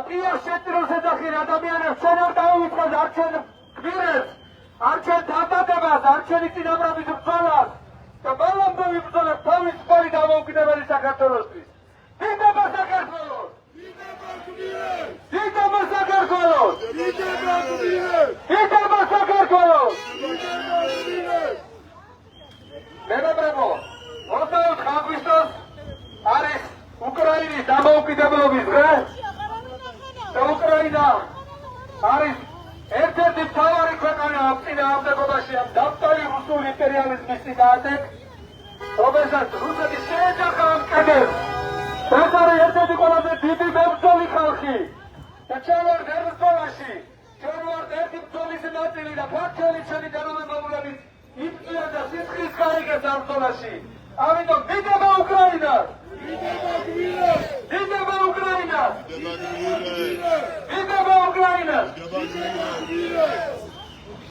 პიას შეჭრილს ეძახიან ადამიანებს, ჩვენ არ დავუვიწყოთ არჩენ გვირებს, არჩენ დაბადებას, არჩენი წინამრაბის ბრძოლას და მალამდე ვიბრძოლებ თავის სკოლის დამოუკიდებელი საქართველოსთვის. დიდება საქართველოს! დიდება საქართველოს! დიდება საქართველოს! მეგობრებო, 24 აგვისტოს არის უკრაინის დამოუკიდებლობის დღე და უკრაინა არის ერთ-ერთი მთავარი ქვეყანა ამ წინააღმდეგობაში, ამ დამტარი რუსული იმპერიალიზმის წინააღმდეგ, რომელსაც რუსეთი შეეჯახა ამ კედელს. ეს არის ერთ-ერთი ყველაზე დიდი მებრძოლი ხალხი და ჩვენ ვართ ერთ ბრძოლაში, ჩვენ ვართ ერთი ბრძოლის ნაწილი და ფაქტობრივად ჩვენი თანამემამულების იბრძვიან და სისხლის გაიგებს ამ ბრძოლაში. ამიტომ დიდება უკრაინას! დიდება უკრაინას! დიდება უკრაინას!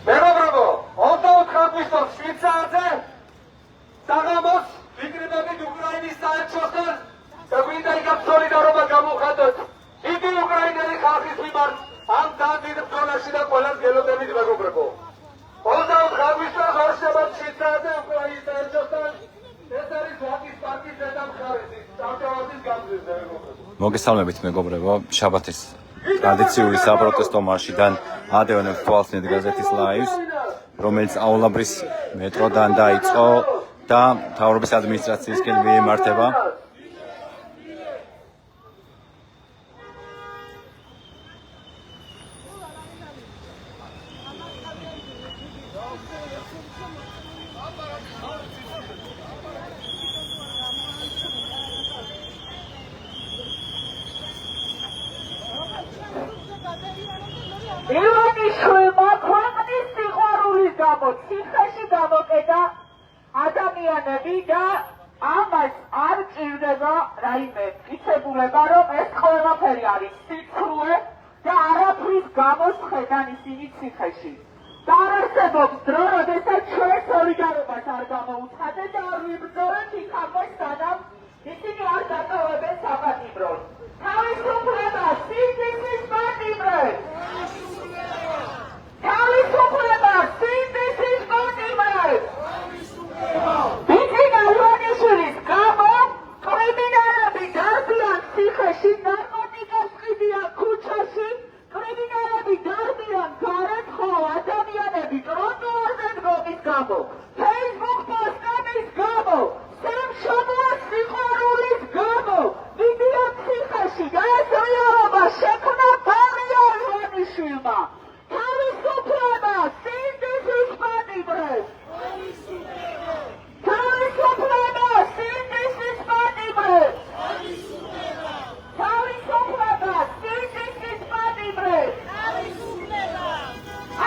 მეგობრებო, 24 აგვისტოს 7 საათზე საღამოს ვიკრიბებით უკრაინის საელჩოსთან და გვინდა იქაც სოლიდარობა გამოვხატოთ დიდი უკრაინელი ხალხის მიმართ ამ დიდ ბრძოლაში და ყველას გელოდებით მეგობრებო. 24 აგვისტოს ორშაბათ 7 საათზე უკრაინის საელჩოსთან ეს არის ვაკის პარტიის ზედამხარისის სამთავრობის გამზირზე მეგობრებო. მოგესალმებით მეგობრებო, შაბათის ტრადიციული საპროტესტო მარშიდან ადევნებთ თვალსნით გაზეთის ლაივს, რომელიც აულაბრის მეტროდან დაიწყო და მთავრობის ადმინისტრაციისკენ მიემართება. ილონიშვილმა ქვეყნის სიყვარულის გამო ციხეში გამოკეტა ადამიანები და ამას არ ჭირდება რაიმე მტკიცებულება, რომ ეს ყველაფერი არის სიცრუე და არაფრის გამოს ხედან ისინი ციხეში. და არ არსებობს დრო, როდესაც ჩვენ სოლიდარობას არ გამოუცხადეთ და არ ვიბრძოლეთ იქამდე, სანამ ისინი არ დატოვებენ საპატიმროს. თავისუფლება სინდისის პატიმრებს! თავისუფლება სინდისის პატიმრებს! ბიძინა ივანიშვილის გამო კრიმინალები დარბიან ციხეში, ნარკოტიკებს ყიდიან ქუჩაში, კრიმინალები დარბიან გარეთ, ხო ადამიანები ტროტუარზე დგომის გამო, Facebook პოსტების გამო, სამშობლო სიყვარულის გამო მიდიან ციხეში და ეს რეალობა შექმნა ბარია ივანიშვილმა. თავისუფლება სინდისის პატიმრებს! თავისუფლება სინდისის პატიმრებს! თავისუფლება სინდისის პატიმრებს!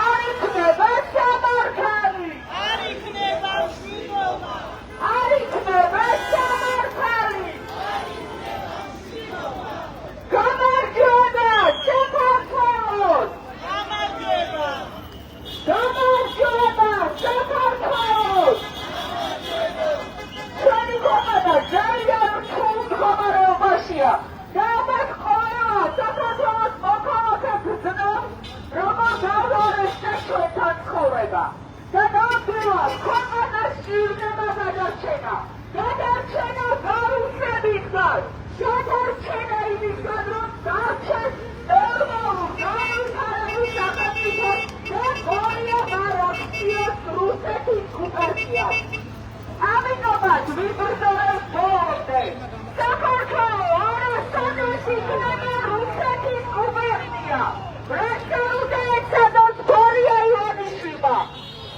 არ იქნება სამართალი! არ იქნება მშვიდობა! არ იქნება სამართალი! გამარჯვება საქართველოს! გამარჯვება საქართველოს! ჩვენი ქვეყანა ძალიან რთულ მდგომარეობაშია და ამას ყველა საქართველოს მოქალაქე გრძნობს, რომ გავარესდეს ჩვენთან ცხოვრება. და ნამდვილად ქვეყანას სჭირდება გადარჩენა. გადარჩენა გარუსებისგან, გადარჩენა იმისგან, რომ დარჩეს ნორმალურ, განვითარებულ სახელმწიფოს და გორია მარაქციოს რუსეთის გუბერნიას. ამიტომაც ვიბრძოლებ ბოლომდე. საქართველო არასოდეს იქნება რუსეთის გუბერნია. რაც შეუძლებს გორია ივანიშვილმა.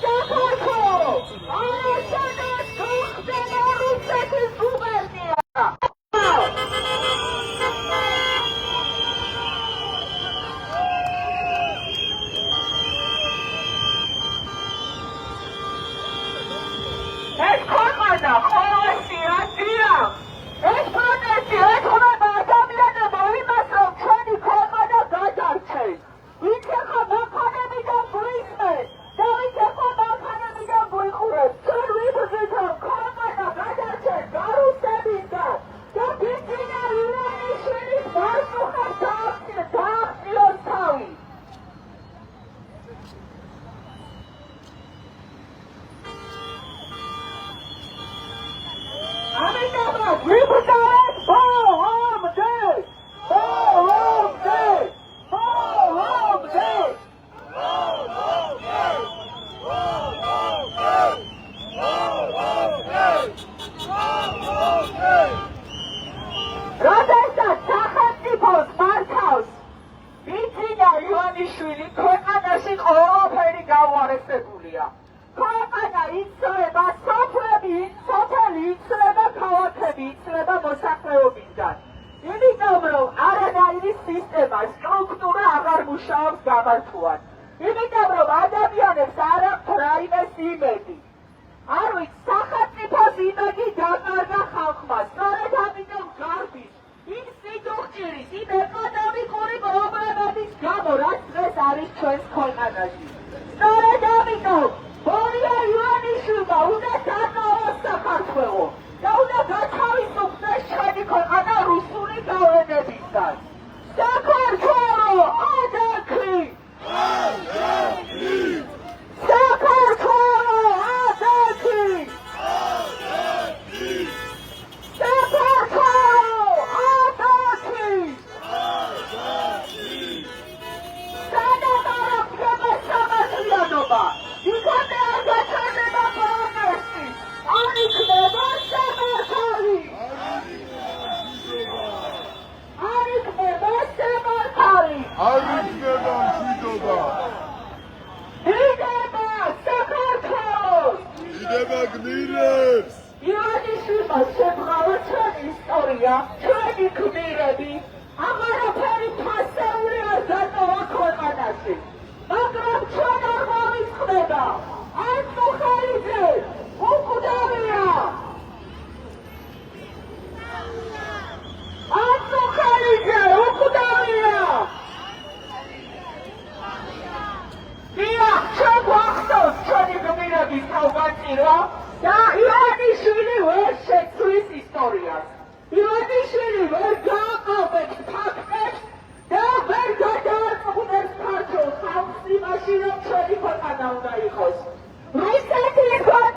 საქართველო არასოდეს გახდება რუსეთის გუბერნია. ეს ქვეყანა ყოველშია დიახ. ეს პროტესტი ეთხოვება ადამიანებო იმას, რომ ჩვენი ქვეყანა გადარჩეს. ვინც ეხლა მანქანებიდან გვისმენს და ვინც ეხლა მანქანებიდან გვიყურებს, ჩვენ ვიბრძვით, რომ ქვეყანა გადარჩეს გარუსებისგან და ბიძინა ივანიშვილის მარწუხებს ჩართუან. იმიტომ რომ ადამიანებს არ აქვთ რაიმეს იმედი. არ ვიცი, სახელმწიფოს იმედი დაკარგა ხალხმა. სწორედ ამიტომ გარბის იმ სიტუხჭირის, იმ ეკონომიკური პრობლემების გამო, რაც დღეს არის ჩვენს ქვეყანაში. სწორედ ამიტომ ბორია ივანიშვილმა უნდა დატოვოს საქართველო და უნდა გათავისუფლდეს ჩვენი ქვეყანა რუსული გავლენებისგან. საქართველო ადაკრი! საქართველო ადაკრი! საქართველო ადაკრი! სადამარაგება სამართლიანობა! იქამდე არ გაჩერდება პროტესტი! არ იქნება სამართალი! არ იქნება სამართალი! არ იქნება მშვიდობა! იგება საქართველოს! იგება გმირებს! ივანიშვილმა შებრალა ჩვენი ისტორია, ჩვენი გმირები, აღარაფერი ფასეული არ დატოვა ქვეყანაში. მაგრამ ჩვენ არ მომისხდება. ანწუხელიძე უკვდავია! ანწუხელიძე უკვდავია! დიახ, ჩვენ გვახსოვს ჩვენი გმირების თავგანწირვა და ივანიშვილი ვერ შეცვლის ისტორიას. ივანიშვილი ვერ